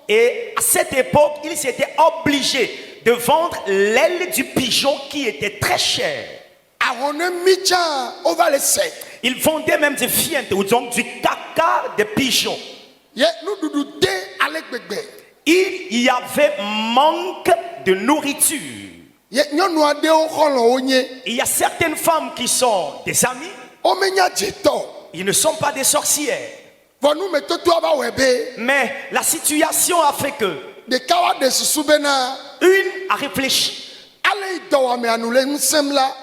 Et à cette époque, ils étaient obligés de vendre l'aile du pigeon qui était très chère. Ils vendaient même des fientes, ou donc du caca de pigeon. Il y avait manque de nourriture. Il y a certaines femmes qui sont des amies. Ils ne sont pas des sorcières. Mais la situation a fait que une a réfléchi.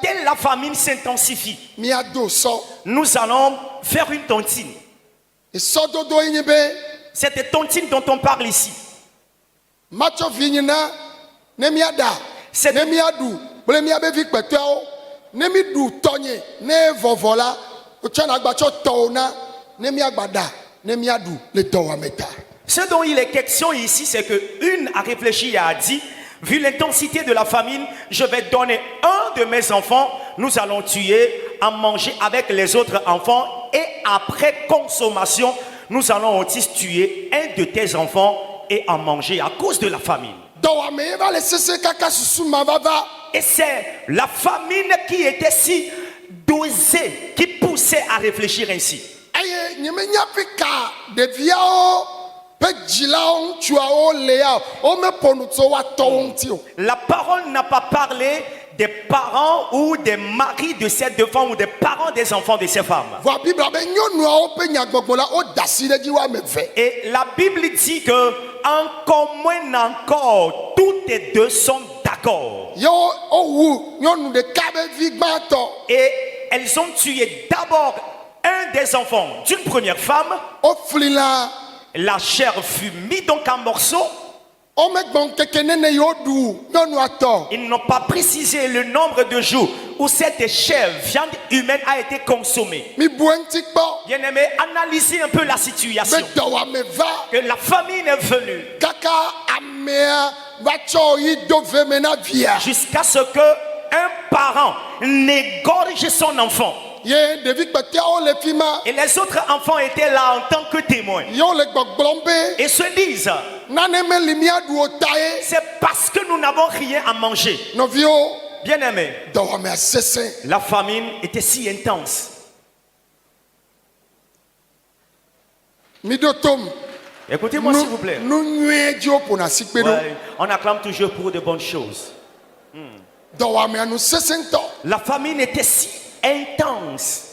Telle la famine s'intensifie, nous allons faire une tontine. Cette tontine dont on parle ici, c'est ce dont il est question ici, c'est que une a réfléchi et a dit: vu l'intensité de la famine, je vais donner un de mes enfants, nous allons tuer, en manger avec les autres enfants, et après consommation, nous allons aussi tuer un de tes enfants et en manger à cause de la famine. Et c'est la famine qui était si dosée, qui poussait à réfléchir ainsi. La parole n'a pas parlé des parents ou des maris de ces deux femmes ou des parents des enfants de ces femmes. Et la Bible dit que en commun encore, toutes les deux sont d'accord. Et elles ont tué d'abord un des enfants d'une première femme. La chair fut mise donc en morceaux. Ils n'ont pas précisé le nombre de jours où cette chair, viande humaine, a été consommée. Bien-aimé, analysez un peu la situation. Que la famine est venue jusqu'à ce que un parent n'égorge son enfant. Et les autres enfants étaient là en tant que témoins. Et se disent: c'est parce que nous n'avons rien à manger. Bien aimé, la famine était si intense. Écoutez-moi s'il vous plaît. Ouais, on acclame toujours pour de bonnes choses. La famine était si intense.